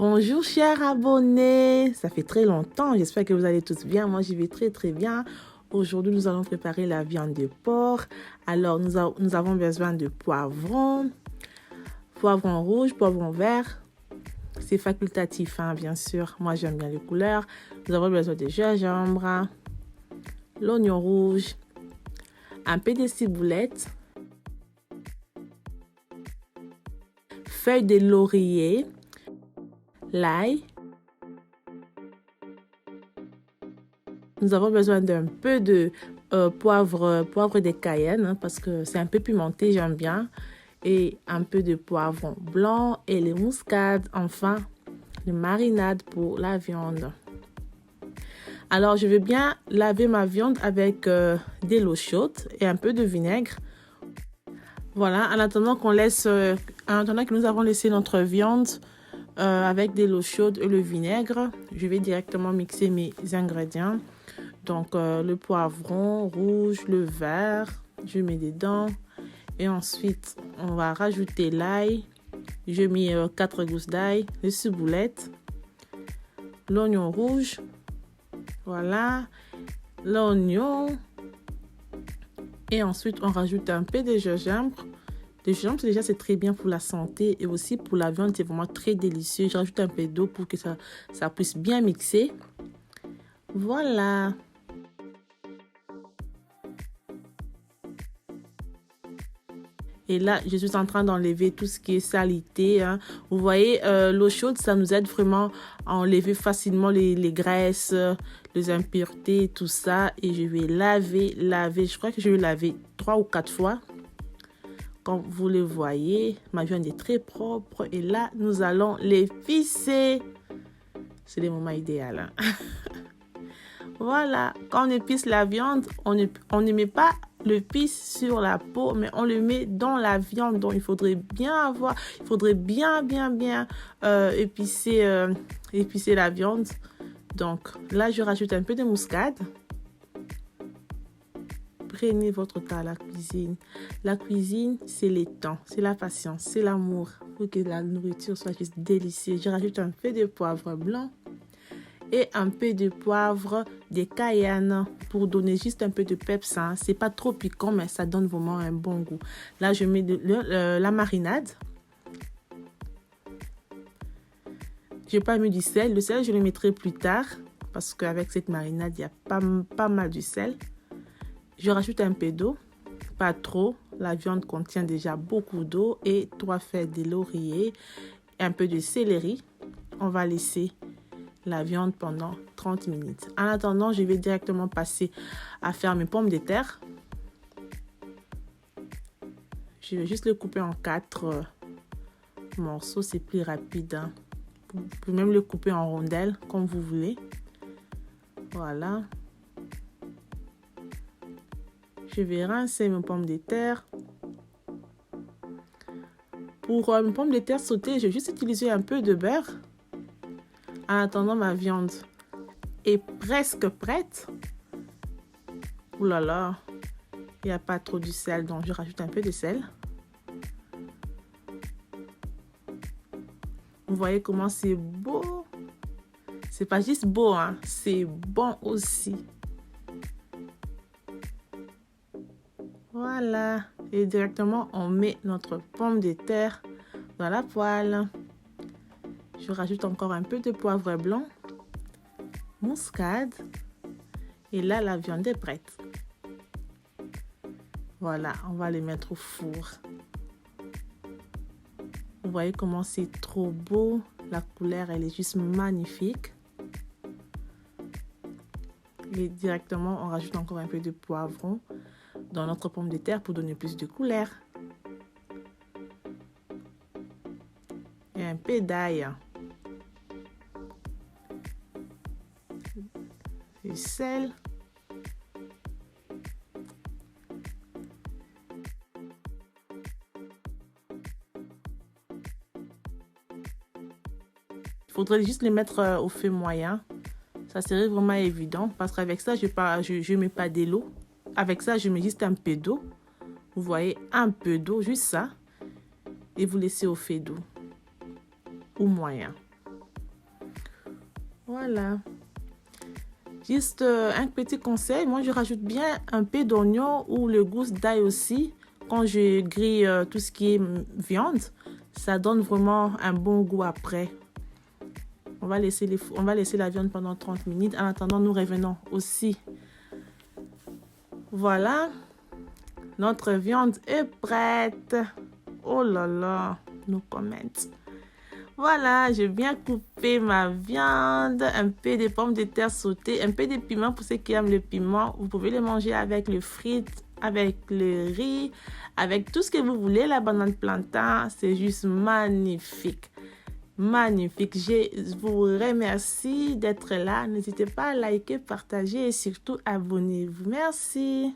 Bonjour chers abonnés, ça fait très longtemps, j'espère que vous allez tous bien, moi j'y vais très bien. Aujourd'hui nous allons préparer la viande de porc. Alors nous avons besoin de poivrons, poivrons rouges, poivrons verts. C'est facultatif hein, bien sûr, moi j'aime bien les couleurs. Nous avons besoin de gingembre, l'oignon rouge, un peu de ciboulette, feuilles de laurier, l'ail. Nous avons besoin d'un peu de poivre de Cayenne hein, parce que c'est un peu pimenté, j'aime bien. Et un peu de poivron blanc et les muscades. Enfin, les marinades pour la viande. Alors, je vais bien laver ma viande avec de l'eau chaude et un peu de vinaigre. Voilà, en attendant que nous avons laissé notre viande avec de l'eau chaude et le vinaigre, je vais directement mixer mes ingrédients. Donc, le poivron rouge, le vert, je mets dedans. Et ensuite, on va rajouter l'ail. Je mets 4 gousses d'ail, les ciboulettes, l'oignon rouge. Voilà, l'oignon. Et ensuite, on rajoute un peu de gingembre. Le gingembre, déjà, c'est très bien pour la santé et aussi pour la viande, c'est vraiment très délicieux. Je rajoute un peu d'eau pour que ça puisse bien mixer. Voilà. Et là, je suis en train d'enlever tout ce qui est saleté. Hein. Vous voyez, l'eau chaude, ça nous aide vraiment à enlever facilement les graisses, les impuretés, tout ça. Et je vais laver. Je crois que je vais laver 3 ou 4 fois. Comme vous le voyez, ma viande est très propre. Et là, nous allons l'épicer. C'est le moment idéal. Hein. Voilà, quand on épice la viande, on ne met pas l'épice sur la peau, mais on le met dans la viande. Donc, il faudrait bien épicer la viande. Donc, là, je rajoute un peu de muscade. Prenez votre temps à la cuisine. La cuisine, c'est le temps, c'est la patience, c'est l'amour. Pour que la nourriture soit juste délicieuse. Je rajoute un peu de poivre blanc. Et un peu de poivre de Cayenne pour donner juste un peu de peps. Hein. C'est pas trop piquant, mais ça donne vraiment un bon goût. Là, je mets la marinade. Je n'ai pas mis du sel. Le sel, je le mettrai plus tard parce qu'avec cette marinade, il y a pas mal de sel. Je rajoute un peu d'eau, pas trop. La viande contient déjà beaucoup d'eau et 3 feuilles de laurier, un peu de céleri. On va laisser la viande pendant 30 minutes. En attendant, je vais directement passer à faire mes pommes de terre. Je vais juste les couper en 4 morceaux, c'est plus rapide. Hein. Vous pouvez même le couper en rondelles, comme vous voulez. Voilà. Je vais rincer mes pommes de terre. Pour mes pommes de terre sautées, je vais juste utiliser un peu de beurre. En attendant, ma viande est presque prête. Ouh là là, il n'y a pas trop de sel, donc je rajoute un peu de sel. Vous voyez comment c'est beau. C'est pas juste beau, hein, c'est bon aussi. Voilà. Et directement, on met notre pomme de terre dans la poêle. Je rajoute encore un peu de poivre blanc, muscade. Et là, la viande est prête. Voilà, on va les mettre au four. Vous voyez comment c'est trop beau. La couleur, elle est juste magnifique. Et directement, on rajoute encore un peu de poivron dans notre pomme de terre pour donner plus de couleur. Et un peu d'ail. Du sel. Il faudrait juste les mettre au feu moyen. Ça serait vraiment évident parce qu'avec ça, je mets pas de l'eau. Avec ça, je mets juste un peu d'eau. Vous voyez, un peu d'eau, juste ça. Et vous laissez au feu d'eau. Ou moyen. Voilà. Juste un petit conseil, moi je rajoute bien un peu d'oignon ou le gousses d'ail aussi quand je grille tout ce qui est viande. Ça donne vraiment un bon goût après. On va laisser la viande pendant 30 minutes. En attendant, nous revenons aussi. Voilà. Notre viande est prête. Oh là là, nos comments. Voilà, j'ai bien coupé ma viande, un peu de pommes de terre sautées, un peu de piment pour ceux qui aiment le piment. Vous pouvez le manger avec les frites, avec le riz, avec tout ce que vous voulez. La banane plantain, c'est juste magnifique. Magnifique. Je vous remercie d'être là. N'hésitez pas à liker, partager et surtout abonnez-vous. Merci.